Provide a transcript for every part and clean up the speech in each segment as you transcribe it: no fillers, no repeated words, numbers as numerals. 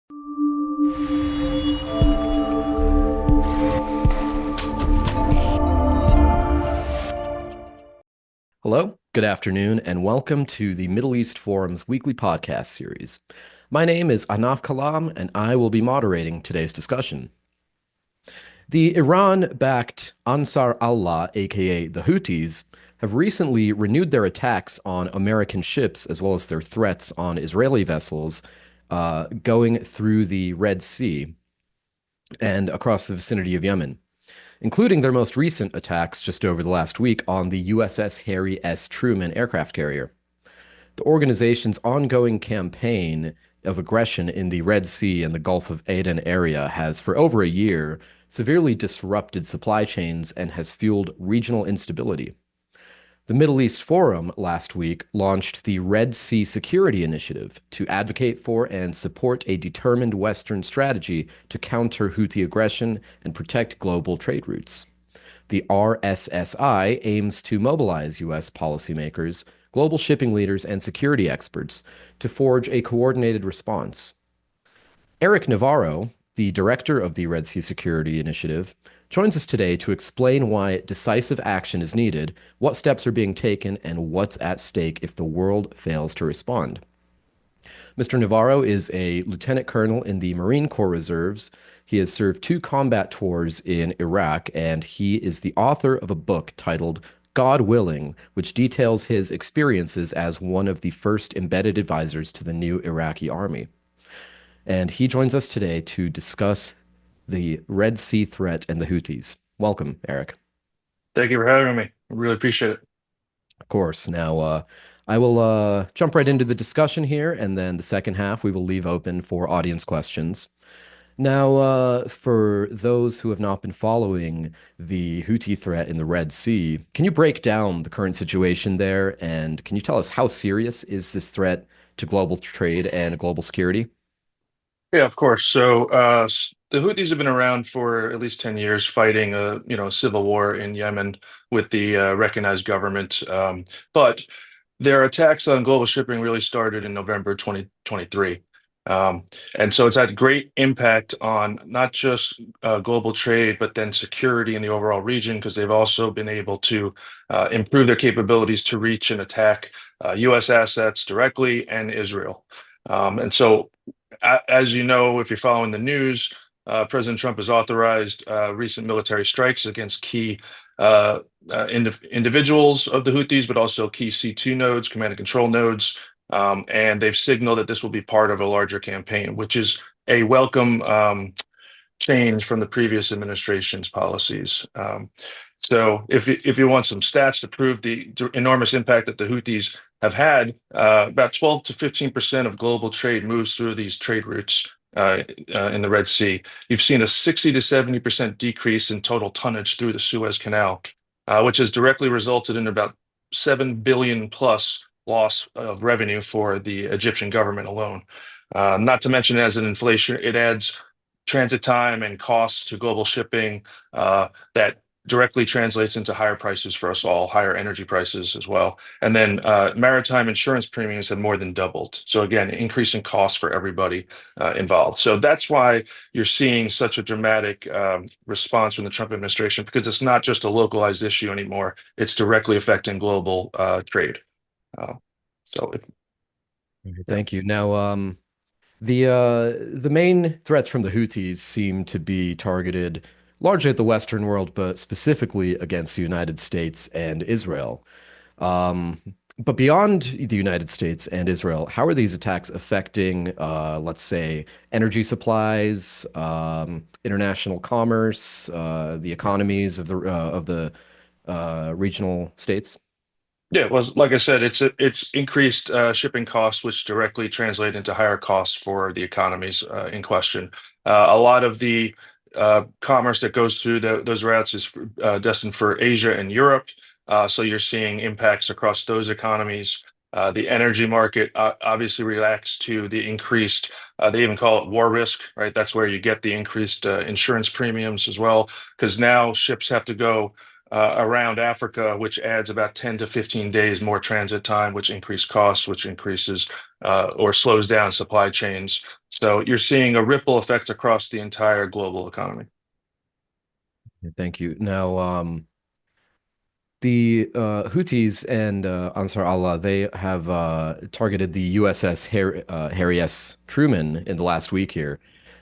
Hello, good afternoon, and welcome to the Middle East Forum's weekly podcast series. My name is Anaf Kalam, and I will be moderating today's discussion. The Iran-backed Ansar Allah, aka the Houthis, have recently renewed their attacks on American ships as well as their threats on Israeli vessels going through the Red Sea and across the vicinity of Yemen, including their most recent attacks just over the last week on the USS Harry S. Truman aircraft carrier. The organization's ongoing campaign of aggression in the Red Sea and the Gulf of Aden area has, for over a year, severely disrupted supply chains and has fueled regional instability. The Middle East Forum last week launched the Red Sea Security Initiative to advocate for and support a determined Western strategy to counter Houthi aggression and protect global trade routes. The RSSI aims to mobilize U.S. policymakers, global shipping leaders, and security experts to forge a coordinated response. Eric Navarro, the director of the Red Sea Security Initiative, joins us today to explain why decisive action is needed, what steps are being taken, and what's at stake if the world fails to respond. Mr. Navarro is a lieutenant colonel in the Marine Corps Reserves. He has served 2 combat tours in Iraq, and he is the author of a book titled God Willing, which details his experiences as one of the first embedded advisors to the new Iraqi army. And he joins us today to discuss the Red Sea threat and the Houthis. Welcome, Eric. Thank you for having me. I really appreciate it. Of course. Now, I will jump right into the discussion here, and then the second half we will leave open for audience questions. Now, for those who have not been following the Houthi threat in the Red Sea, can you break down the current situation there, and can you tell us how serious is this threat to global trade and global security? Yeah, of course. So the Houthis have been around for at least 10 years, fighting a civil war in Yemen with the recognized government. But their attacks on global shipping really started in November 2023. And so it's had great impact on not just global trade, but then security in the overall region, because they've also been able to improve their capabilities to reach and attack U.S. assets directly and Israel. And so, as you know, if you're following the news, President Trump has authorized recent military strikes against key individuals of the Houthis, but also key C2 nodes, command and control nodes. And they've signaled that this will be part of a larger campaign, which is a welcome change from the previous administration's policies. So if you want some stats to prove the enormous impact that the Houthis have had, about 12 to 15% of global trade moves through these trade routes in the Red Sea. You've seen a 60 to 70% decrease in total tonnage through the Suez Canal, which has directly resulted in about 7 billion plus loss of revenue for the Egyptian government alone. Not to mention, as an inflation, it adds transit time and costs to global shipping that directly translates into higher prices for us all, higher energy prices as well. And then maritime insurance premiums have more than doubled. So again, increasing costs for everybody involved. So that's why you're seeing such a dramatic response from the Trump administration, because it's not just a localized issue anymore. It's directly affecting global trade. So, yeah. Thank you. Now, the main threats from the Houthis seem to be targeted largely at the Western world, but specifically against the United States and Israel. Um, but beyond the United States and Israel, how are these attacks affecting, let's say, energy supplies, international commerce, the economies of the regional states? Yeah, well, like I said, it's increased shipping costs, which directly translate into higher costs for the economies in question. A lot of the commerce that goes through those routes is destined for Asia and Europe. So you're seeing impacts across those economies. The energy market obviously reacts to the increased, they even call it war risk, right? That's where you get the increased insurance premiums as well, because now ships have to go around Africa, which adds about 10 to 15 days more transit time, which increase costs, which increases or slows down supply chains. So you're seeing a ripple effect across the entire global economy. Thank you. Now, the Houthis and Ansar Allah, they have targeted the USS Harry S. Truman in the last week here.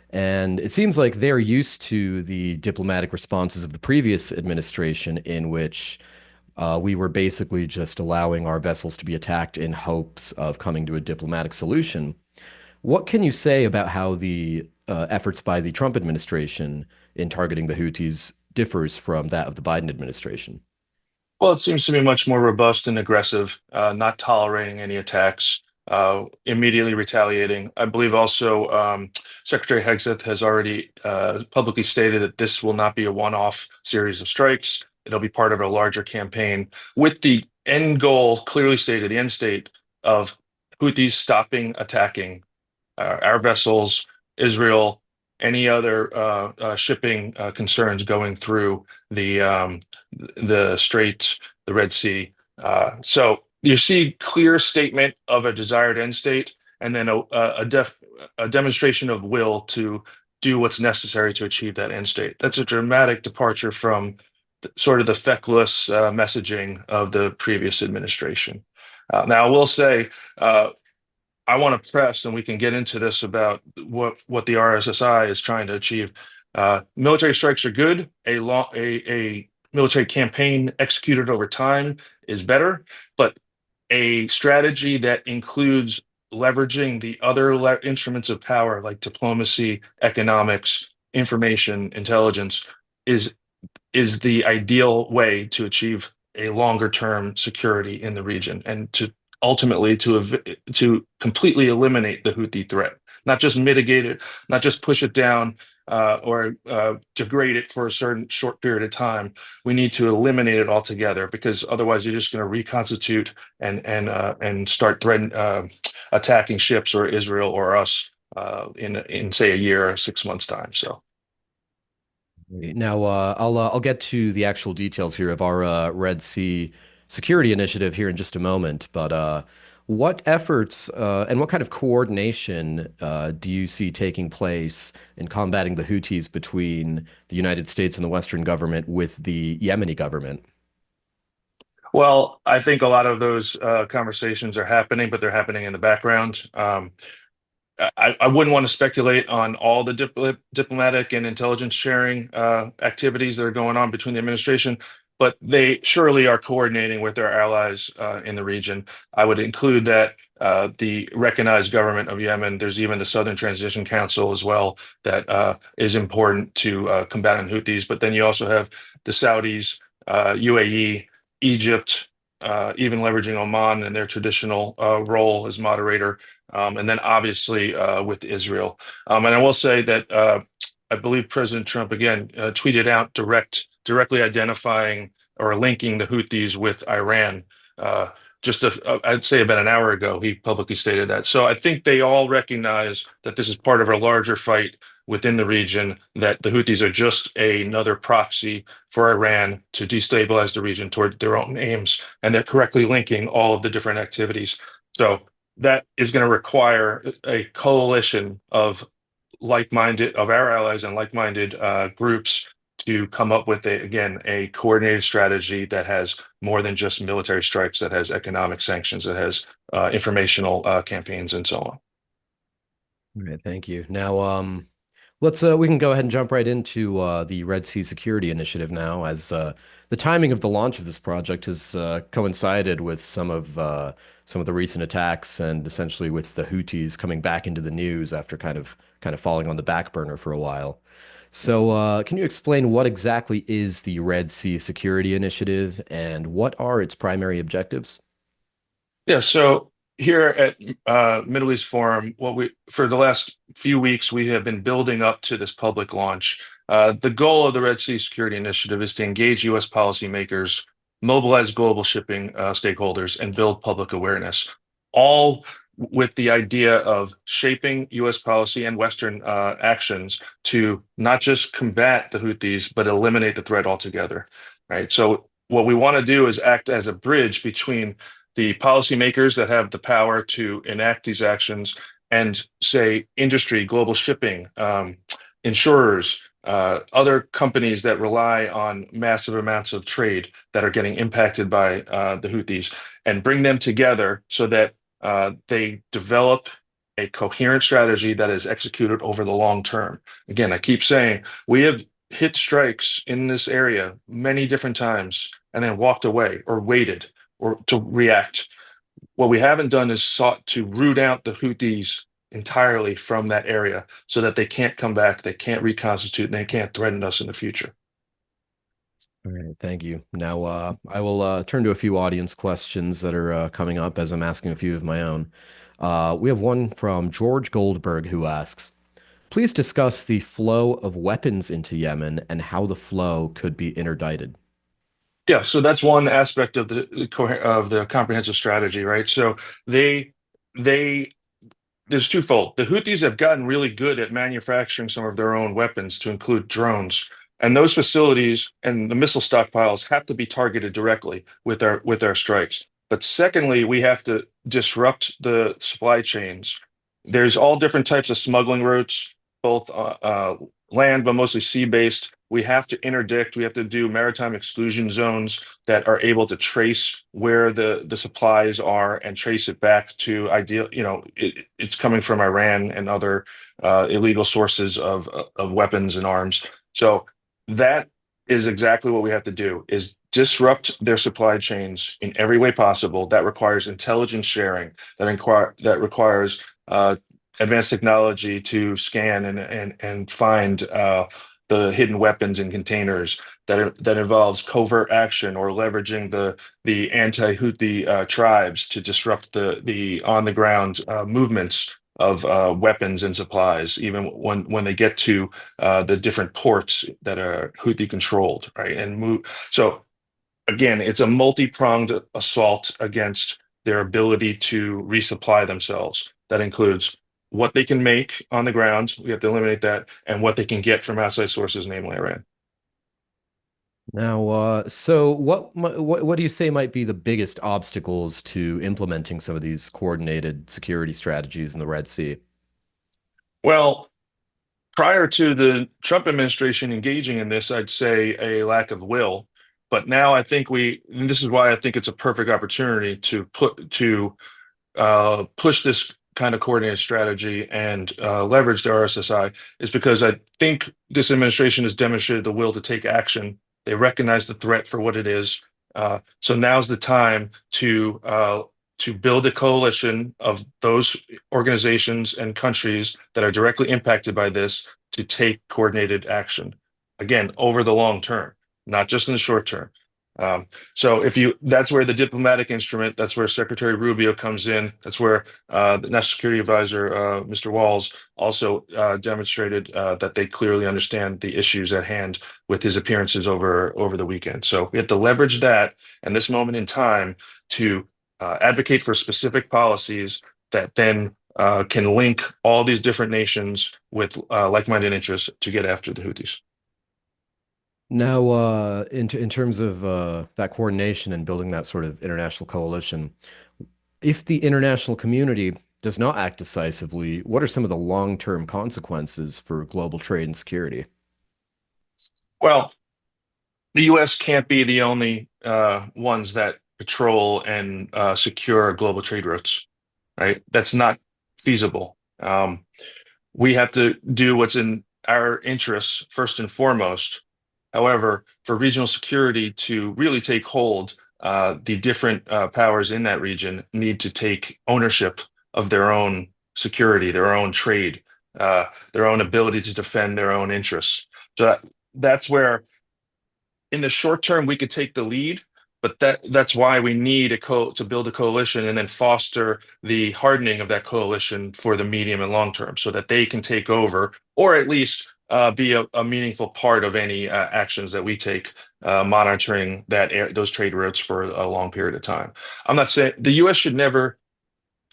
And it seems like they're used to the diplomatic responses of the previous administration, in which we were basically just allowing our vessels to be attacked in hopes of coming to a diplomatic solution. What can you say about how the efforts by the Trump administration in targeting the Houthis differs from that of the Biden administration? Well, it seems to be much more robust and aggressive, not tolerating any attacks, immediately retaliating. I believe also Secretary Hegseth has already publicly stated that this will not be a one-off series of strikes. It'll be part of a larger campaign with the end goal clearly stated, the end state of Houthis stopping attacking our vessels, Israel, any other shipping concerns going through the Straits, the Red Sea. So you see clear statement of a desired end state, and then a demonstration of will to do what's necessary to achieve that end state. That's a dramatic departure from sort of the feckless messaging of the previous administration. Now, I will say, I want to press, and we can get into this about what the RSSI is trying to achieve. Military strikes are good. A military campaign executed over time is better, but a strategy that includes leveraging the other instruments of power like diplomacy, economics, information, intelligence is is the ideal way to achieve a longer term security in the region and to ultimately to completely eliminate the Houthi threat, not just mitigate it, not just push it down or degrade it for a certain short period of time. We need to eliminate it altogether because otherwise you're just going to reconstitute and start attacking ships or Israel or us in say a year or 6 months time. So. Now, I'll get to the actual details here of our Red Sea security initiative here in just a moment. But what efforts and what kind of coordination do you see taking place in combating the Houthis between the United States and the Western government with the Yemeni government? Well, I think a lot of those conversations are happening, but they're happening in the background. I wouldn't want to speculate on all the diplomatic and intelligence sharing activities that are going on between the administration, but they surely are coordinating with their allies in the region. I would include that the recognized government of Yemen. There's even the Southern Transition Council as well that is important to combating Houthis. But then you also have the Saudis, UAE, Egypt, even leveraging Oman and their traditional role as moderator and then obviously with Israel. And I will say that I believe President Trump again tweeted out directly identifying or linking the Houthis with Iran. I'd say about an hour ago, he publicly stated that. So I think they all recognize that this is part of a larger fight within the region, that the Houthis are just another proxy for Iran to destabilize the region toward their own aims, and they're correctly linking all of the different activities. So that is going to require a coalition of our allies and like-minded groups to come up with a coordinated strategy that has more than just military strikes, that has economic sanctions, that has informational campaigns and so on. All right, thank you. Now, let's we can go ahead and jump right into the Red Sea Security Initiative now, as the timing of the launch of this project has coincided with some of the recent attacks and essentially with the Houthis coming back into the news after kind of falling on the back burner for a while. So, can you explain what exactly is the Red Sea Security Initiative and what are its primary objectives? Yeah, so here at Middle East Forum, for the last few weeks we have been building up to this public launch. The goal of the Red Sea Security Initiative is to engage U.S. policymakers, mobilize global shipping stakeholders, and build public awareness, all with the idea of shaping U.S. policy and Western actions to not just combat the Houthis, but eliminate the threat altogether. right? So what we want to do is act as a bridge between the policymakers that have the power to enact these actions and, say, industry, global shipping, insurers, other companies that rely on massive amounts of trade that are getting impacted by the Houthis, and bring them together so that they develop a coherent strategy that is executed over the long term. Again, I keep saying we have hit strikes in this area many different times and then walked away or waited or to react. What we haven't done is sought to root out the Houthis entirely from that area so that they can't come back, they can't reconstitute, and they can't threaten us in the future. All right, thank you. Now, I will turn to a few audience questions that are coming up as I'm asking a few of my own. We have one from George Goldberg who asks, please discuss the flow of weapons into Yemen and how the flow could be interdicted. Yeah, so that's one aspect of the comprehensive strategy, right? So they they there's twofold. The Houthis have gotten really good at manufacturing some of their own weapons, to include drones. And those facilities and the missile stockpiles have to be targeted directly with our strikes. But secondly, we have to disrupt the supply chains. There's all different types of smuggling routes, both land, but mostly sea-based. We have to interdict. We have to do maritime exclusion zones that are able to trace where the supplies are and trace it back to ideal. It's coming from Iran and other illegal sources of weapons and arms. So that is exactly what we have to do: is disrupt their supply chains in every way possible. That requires intelligence sharing. That requires advanced technology to scan and find the hidden weapons in containers. That involves covert action or leveraging the anti-Houthi tribes to disrupt the on the ground movements of weapons and supplies, even when they get to the different ports that are Houthi controlled, right? And move. So again, it's a multi-pronged assault against their ability to resupply themselves. That includes what they can make on the ground, we have to eliminate that, and what they can get from outside sources, namely Iran. Now, so what do you say might be the biggest obstacles to implementing some of these coordinated security strategies in the Red Sea? Well, prior to the Trump administration engaging in this, I'd say a lack of will. But now I think and this is why I think it's a perfect opportunity to push this kind of coordinated strategy and leverage the RSSI, is because I think this administration has demonstrated the will to take action. They recognize the threat for what it is. So now's the time to build a coalition of those organizations and countries that are directly impacted by this to take coordinated action. Again, over the long term, not just in the short term. So that's where the diplomatic instrument, that's where Secretary Rubio comes in. That's where the National Security Advisor, Mr. Walls, also demonstrated that they clearly understand the issues at hand with his appearances over the weekend. So we have to leverage that and this moment in time to advocate for specific policies that then can link all these different nations with like-minded interests to get after the Houthis. Now, in terms of that coordination and building that sort of international coalition, if the international community does not act decisively, what are some of the long-term consequences for global trade and security? Well, the U.S. can't be the only ones that patrol and secure global trade routes, right? That's not feasible. We have to do what's in our interests first and foremost. However, for regional security to really take hold, the different powers in that region need to take ownership of their own security, their own trade, their own ability to defend their own interests. So that's where, in the short term, we could take the lead, but that's why we need to build a coalition and then foster the hardening of that coalition for the medium and long term, so that they can take over or at least be a meaningful part of any actions that we take, monitoring those trade routes for a long period of time. I'm not saying the U.S. should never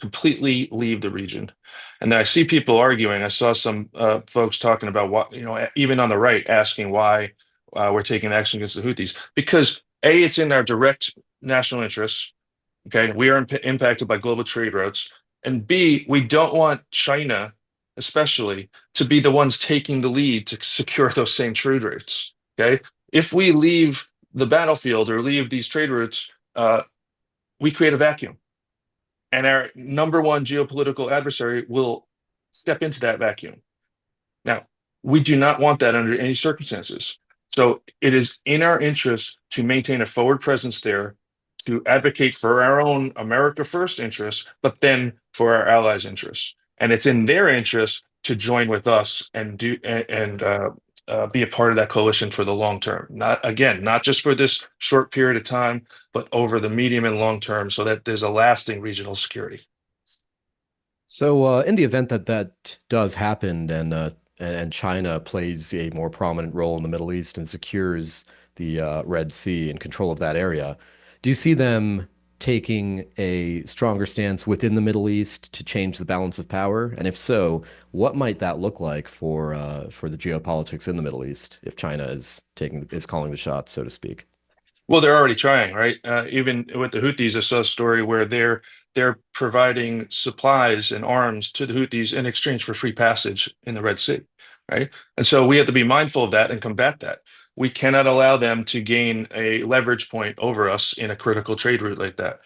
completely leave the region. And then I see people arguing. I saw some folks talking about what, even on the right, asking why we're taking action against the Houthis because A, it's in our direct national interests. Okay, we are impacted by global trade routes, and B, we don't want China, especially, to be the ones taking the lead to secure those same trade routes. Okay, if we leave the battlefield or leave these trade routes, we create a vacuum, and our number one geopolitical adversary will step into that vacuum. Now, we do not want that under any circumstances. So it is in our interest to maintain a forward presence there, to advocate for our own America First interests, but then for our allies' interests. And it's in their interest to join with us and be a part of that coalition for the long term. Not just for this short period of time, but over the medium and long term, so that there's a lasting regional security. So, in the event that that does happen, and China plays a more prominent role in the Middle East and secures the Red Sea and control of that area, do you see them taking a stronger stance within the Middle East to change the balance of power? And if so, what might that look like for the geopolitics in the Middle East if China is calling the shots, so to speak? Well, they're already trying, right? Even with the Houthis, I saw a story where they're providing supplies and arms to the Houthis in exchange for free passage in the Red Sea, right? And so we have to be mindful of that and combat that. We cannot allow them to gain a leverage point over us in a critical trade route like that.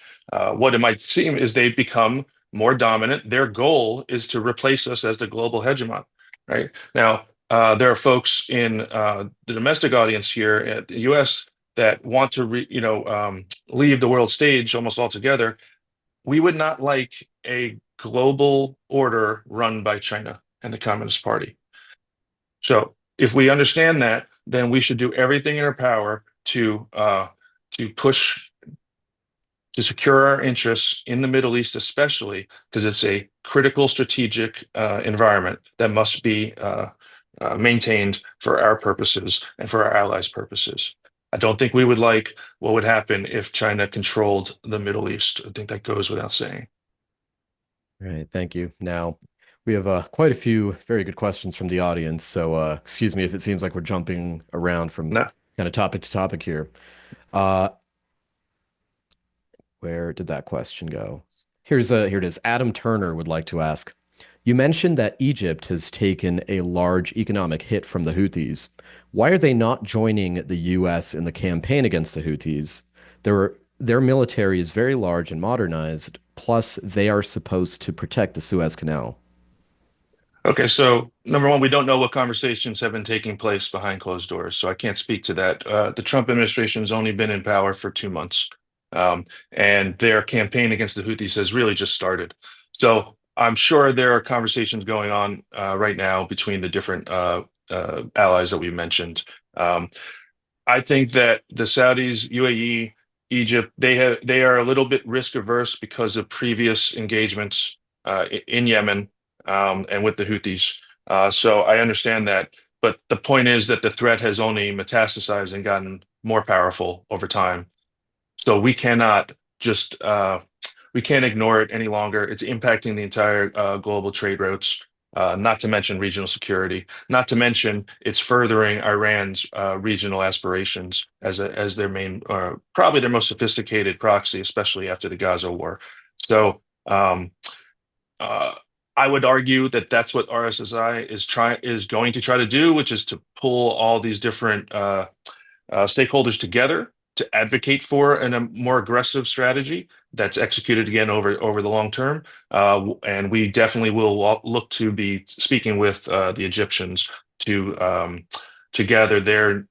What it might seem is they become more dominant. Their goal is to replace us as the global hegemon, right? Now, there are folks in the domestic audience here at the U.S. that want to leave the world stage almost altogether. We would not like a global order run by China and the Communist Party. So if we understand that, then we should do everything in our power to push to secure our interests in the Middle East, especially because it's a critical strategic environment that must be maintained for our purposes and for our allies' purposes. I don't think we would like what would happen if China controlled the Middle East. I think that goes without saying. All right, thank you. Now, we have quite a few very good questions from the audience, so excuse me if it seems like we're jumping around from No. kind of topic to topic here. Uh, where did that question go? Here it is. Adam Turner would like to ask, you mentioned that Egypt has taken a large economic hit from the Houthis. Why are they not joining the US in the campaign against the Houthis? Their military is very large and modernized, plus they are supposed to protect the Suez Canal. Okay, so number one, we don't know what conversations have been taking place behind closed doors, so I can't speak to that. The Trump administration has only been in power for 2 months, and their campaign against the Houthis has really just started. So I'm sure there are conversations going on right now between the different allies that we mentioned. I think that the Saudis, UAE, Egypt, they are a little bit risk averse because of previous engagements in Yemen and with the Houthis. So I understand that. But the point is that the threat has only metastasized and gotten more powerful over time. So we can't ignore it any longer. It's impacting the entire global trade routes, not to mention regional security, not to mention it's furthering Iran's regional aspirations as their main, probably their most sophisticated proxy, especially after the Gaza war. So uh, I would argue that that's what RSSI is going to try to do, which is to pull all these different stakeholders together to advocate for a more aggressive strategy that's executed again over the long term. And we definitely will look to be speaking with the Egyptians to gather their,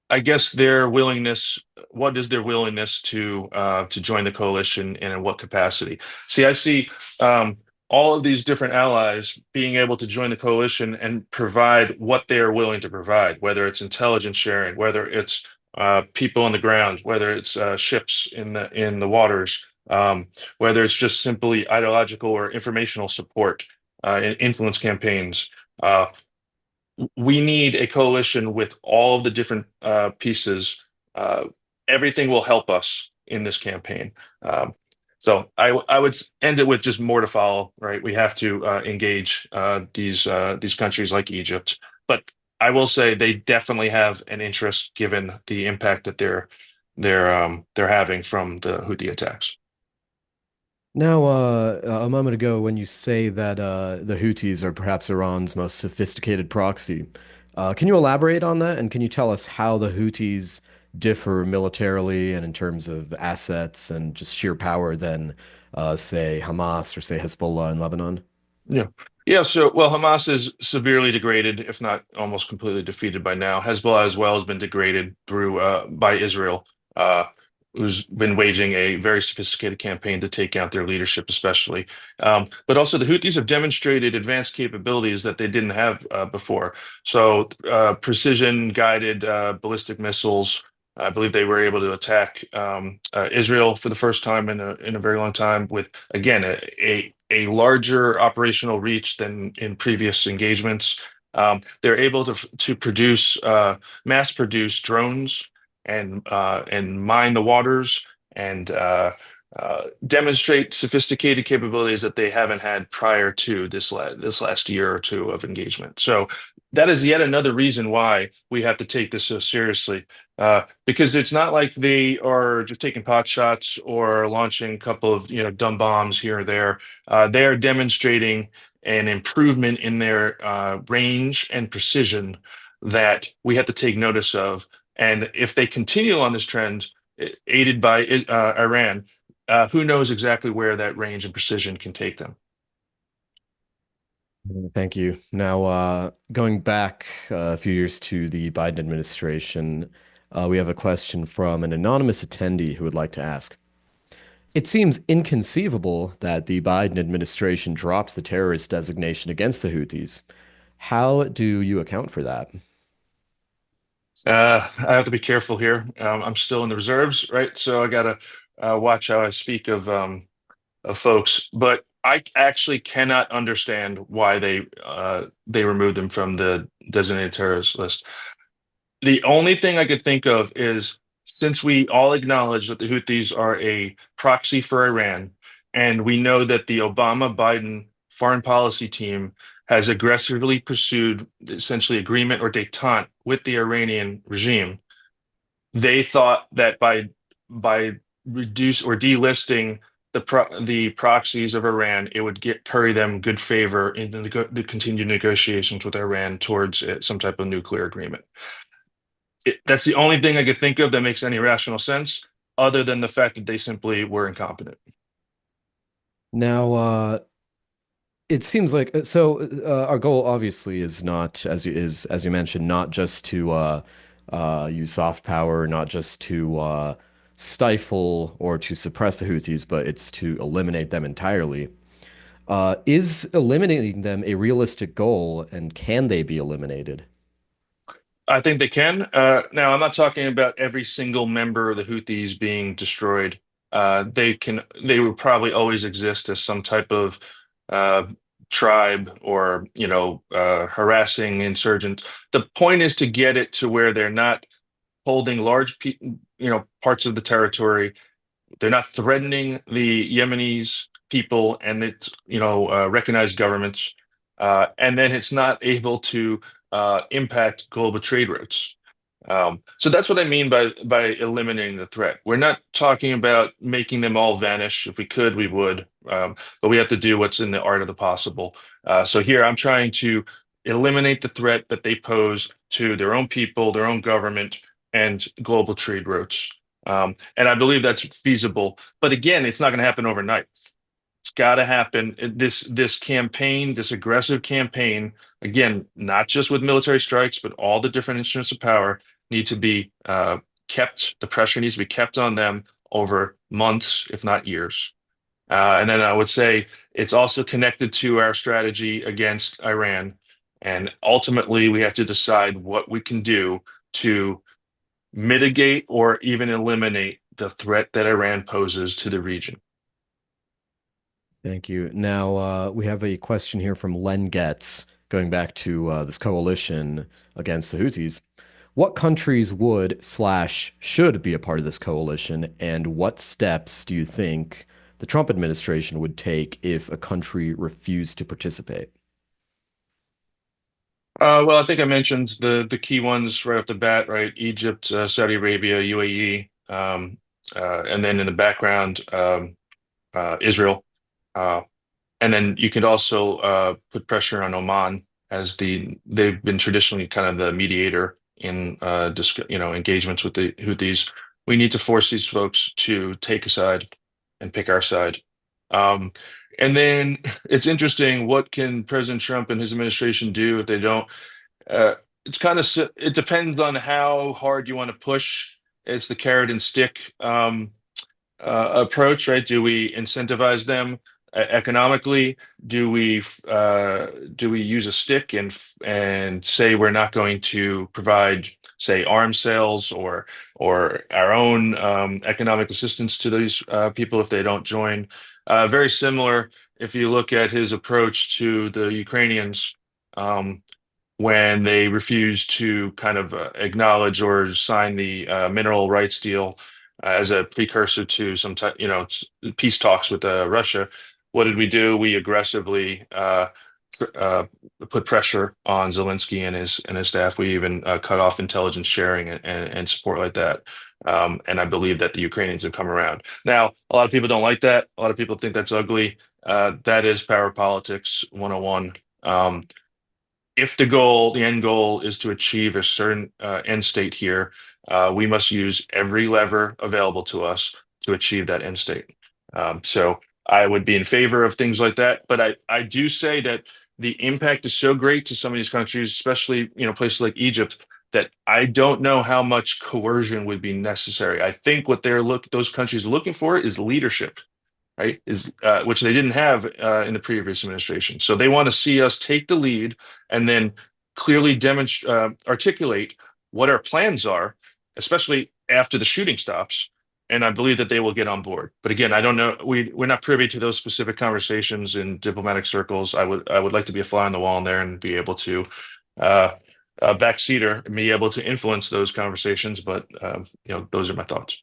I guess, their willingness. What is their willingness to join the coalition and in what capacity? See, I see all of these different allies being able to join the coalition and provide what they are willing to provide, whether it's intelligence sharing, whether it's people on the ground, whether it's ships in the waters, whether it's just simply ideological or informational support in influence campaigns. We need a coalition with all of the different pieces. Everything will help us in this campaign. So I would end it with just more to follow, right? We have to engage these countries like Egypt, but I will say they definitely have an interest given the impact that they're having from the Houthi attacks. Now, a moment ago, when you say that the Houthis are perhaps Iran's most sophisticated proxy, can you elaborate on that? And can you tell us how the Houthis differ militarily and in terms of assets and just sheer power than, say, Hamas or say Hezbollah in Lebanon? Yeah. Yeah. So, well, Hamas is severely degraded, if not almost completely defeated by now. Hezbollah as well has been degraded through by Israel, uh, who's been waging a very sophisticated campaign to take out their leadership, especially. But also, the Houthis have demonstrated advanced capabilities that they didn't have before. So, precision guided ballistic missiles. I believe they were able to attack Israel for the first time in a very long time with, again, a larger operational reach than in previous engagements. They're able to produce mass produce drones and mine the waters and demonstrate sophisticated capabilities that they haven't had prior to this last year or two of engagement. So that is yet another reason why we have to take this so seriously. Because it's not like they are just taking pot shots or launching a couple of dumb bombs here or there. They are demonstrating an improvement in their range and precision that we have to take notice of. And if they continue on this trend, aided by Iran, who knows exactly where that range and precision can take them. Thank you. Now, going back a few years to the Biden administration, we have a question from an anonymous attendee who would like to ask. It seems inconceivable that the Biden administration dropped the terrorist designation against the Houthis. How do you account for that? I have to be careful here. I'm still in the reserves, right? So I gotta watch how I speak of folks. But I actually cannot understand why they removed them from the designated terrorist list. The only thing I could think of is since we all acknowledge that the Houthis are a proxy for Iran, and we know that the Obama-Biden foreign policy team has aggressively pursued essentially agreement or détente with the Iranian regime, they thought that by reduce or delisting the proxies of Iran, it would get curry them good favor in the continued negotiations with Iran towards some type of nuclear agreement. That's the only thing I could think of that makes any rational sense, other than the fact that they simply were incompetent. Now, it seems like our goal obviously is not, as you mentioned, not just to use soft power, not just to stifle or to suppress the Houthis, but it's to eliminate them entirely. Is eliminating them a realistic goal, and can they be eliminated? I think they can. Now, I'm not talking about every single member of the Houthis being destroyed. They would probably always exist as some type of uh, tribe or, harassing insurgent. The point is to get it to where they're not holding parts of the territory. They're not threatening the Yemenis people and its, recognized governments, and then it's not able to impact global trade routes. So that's what I mean by eliminating the threat. We're not talking about making them all vanish. If we could, we would, but we have to do what's in the art of the possible. So here, I'm trying to eliminate the threat that they pose to their own people, their own government, and global trade routes. And I believe that's feasible. But again, it's not going to happen overnight. It's got to happen. This campaign, this aggressive campaign, again, not just with military strikes, but all the different instruments of power need to be kept. The pressure needs to be kept on them over months, if not years. And then I would say it's also connected to our strategy against Iran. And ultimately, we have to decide what we can do to mitigate or even eliminate the threat that Iran poses to the region. Thank you. Now, we have a question here from Len Getz, going back to this coalition against the Houthis. What countries would slash should be a part of this coalition, and what steps do you think the Trump administration would take if a country refused to participate? Well, I think I mentioned the key ones right off the bat, right? Egypt, Saudi Arabia, UAE, and then in the background, Israel. Uh, and then you could also put pressure on Oman as they've been traditionally kind of the mediator in engagements with the Houthis. We need to force these folks to take a side and pick our side. Um, and then it's interesting, what can President Trump and his administration do if they don't? Uh, it's kind of it depends on how hard you want to push. It's the carrot and stick approach, right? Do we incentivize them economically? Do we use a stick and say we're not going to provide, say, arms sales or our own economic assistance to these people if they don't join? Very similar if you look at his approach to the Ukrainians. When they refused to kind of acknowledge or sign the mineral rights deal as a precursor to some type, peace talks with Russia. What did we do? We aggressively uh, put pressure on Zelensky and his staff. We even cut off intelligence sharing and support like that. And I believe that the Ukrainians have come around. Now, a lot of people don't like that. A lot of people think that's ugly. That is power politics 101. If the end goal is to achieve a certain end state here, we must use every lever available to us to achieve that end state. So I would be in favor of things like that, but I do say that the impact is so great to some of these countries, especially places like Egypt, that I don't know how much coercion would be necessary. I think what those countries are looking for is leadership, right? Is which they didn't have in the previous administration. So they want to see us take the lead and then clearly articulate what our plans are, especially after the shooting stops. And I believe that they will get on board. But again, I don't know. We're not privy to those specific conversations in diplomatic circles. I would like to be a fly on the wall in there and be able to uh, backseater and be able to influence those conversations. But those are my thoughts.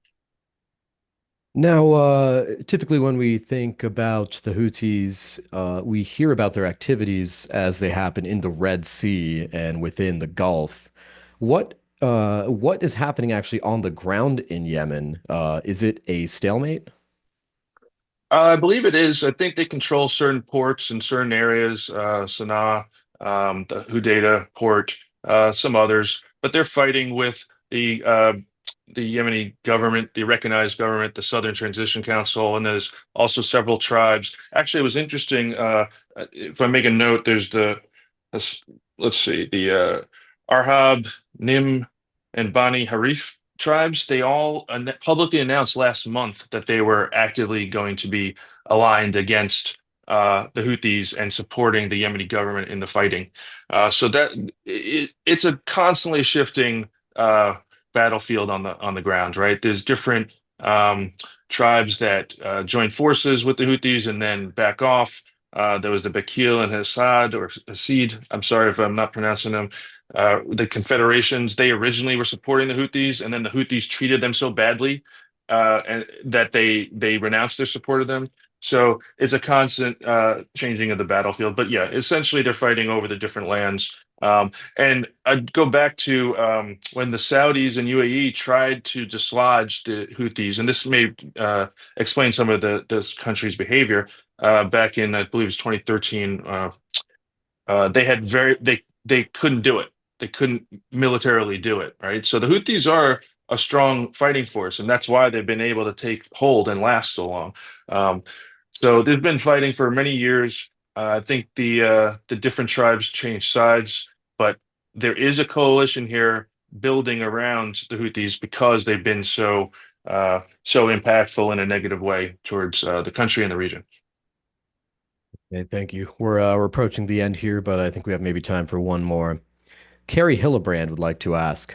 Now, typically when we think about the Houthis, we hear about their activities as they happen in the Red Sea and within the Gulf. What is happening actually on the ground in Yemen? Is it a stalemate? I believe it is. I think they control certain ports in certain areas, Sana'a, the Hudaydah port, some others, but they're fighting with the Yemeni government, the recognized government, the Southern Transition Council, and there's also several tribes. Actually, it was interesting. If I make a note, there's let's, let's see, the Arhab, Nim, and Bani Harif tribes. They all publicly announced last month that they were actively going to be aligned against the Houthis and supporting the Yemeni government in the fighting. So that it's a constantly shifting battlefield on the ground, right? There's different tribes that join forces with the Houthis and then back off. There was the Bakil and Hassad or Hasid. I'm sorry if I'm not pronouncing them. The confederations, they originally were supporting the Houthis, and then the Houthis treated them so badly and that they renounced their support of them. So it's a constant changing of the battlefield. But yeah, essentially they're fighting over the different lands. And I'd go back to when the Saudis and UAE tried to dislodge the Houthis, and this may explain some of this country's behavior. Back in, I believe it's 2013, they couldn't do it. They couldn't militarily do it, right? So the Houthis are a strong fighting force, and that's why they've been able to take hold and last so long. Um, so they've been fighting for many years. I think the different tribes change sides, but there is a coalition here building around the Houthis because they've been so impactful in a negative way towards the country and the region. Okay, thank you. We're approaching the end here, but I think we have maybe time for one more. Carrie Hillebrand would like to ask,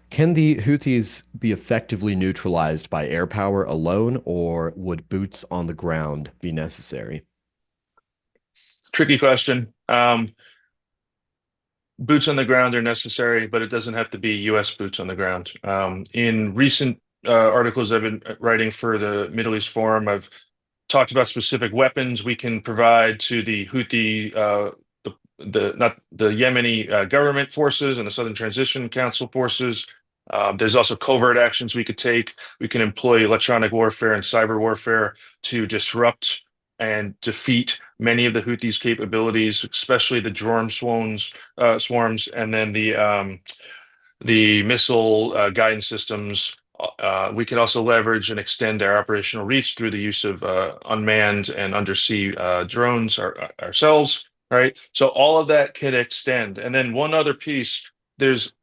can the Houthis be effectively neutralized by air power alone, or would boots on the ground be necessary? Tricky question. Boots on the ground are necessary, but it doesn't have to be U.S. boots on the ground. In recent articles I've been writing for the Middle East Forum, I've talked about specific weapons we can provide to the Houthi not the Yemeni government forces and the Southern Transition Council forces. There's also covert actions we could take. We can employ electronic warfare and cyber warfare to disrupt and defeat many of the Houthis' capabilities, especially the drone swarms, and then the missile guidance systems. We can also leverage and extend our operational reach through the use of unmanned and undersea drones ourselves, right? So all of that can extend. And then one other piece, there's,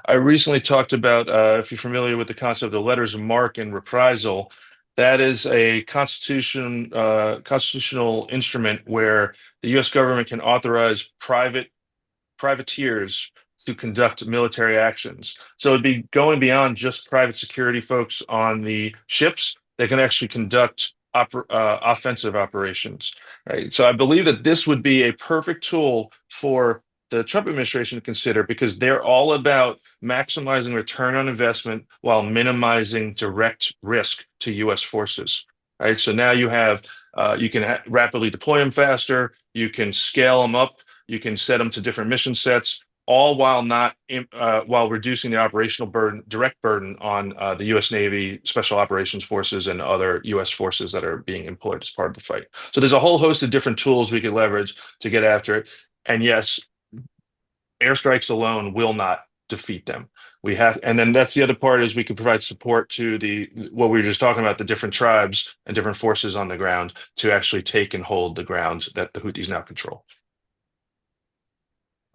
I recently talked about, if you're familiar with the concept of letters of marque and reprisal, that is a constitutional instrument where the U.S. government can authorize privateers to conduct military actions. So it'd be going beyond just private security folks on the ships. They can actually conduct offensive operations, right? So I believe that this would be a perfect tool for the Trump administration to consider because they're all about maximizing return on investment while minimizing direct risk to U.S. forces, right? So now you can rapidly deploy them faster, you can scale them up, you can set them to different mission sets, all while not while reducing the operational burden, direct burden on the U.S. Navy, Special Operations Forces, and other U.S. forces that are being employed as part of the fight. So there's a whole host of different tools we could leverage to get after it. And yes, airstrikes alone will not defeat them. And then that's the other part is we can provide support to what we were just talking about, the different tribes and different forces on the ground to actually take and hold the ground that the Houthis now control.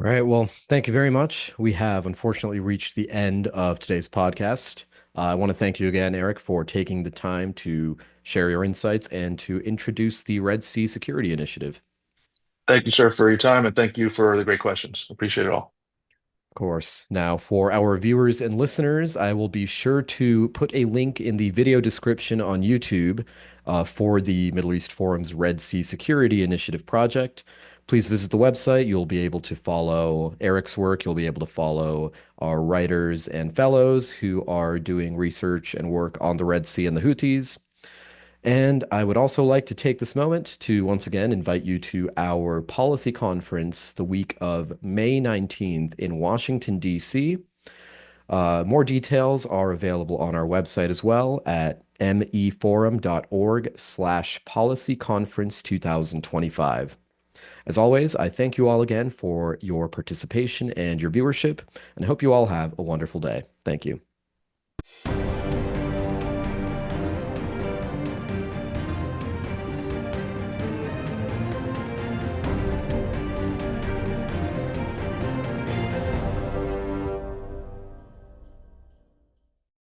All right. Well, thank you very much. We have unfortunately reached the end of today's podcast. I want to thank you again, Eric, for taking the time to share your insights and to introduce the Red Sea Security Initiative. Thank you, sir, for your time, and thank you for the great questions. Appreciate it all. Of course. Now, for our viewers and listeners, I will be sure to put a link in the video description on YouTube for the Middle East Forum's Red Sea Security Initiative project. Please visit the website. You'll be able to follow Eric's work. You'll be able to follow our writers and fellows who are doing research and work on the Red Sea and the Houthis. And I would also like to take this moment to once again invite you to our policy conference the week of May 19th in Washington, D.C. More details are available on our website as well at meforum.org/policyconference2025. As always, I thank you all again for your participation and your viewership, and I hope you all have a wonderful day. Thank you.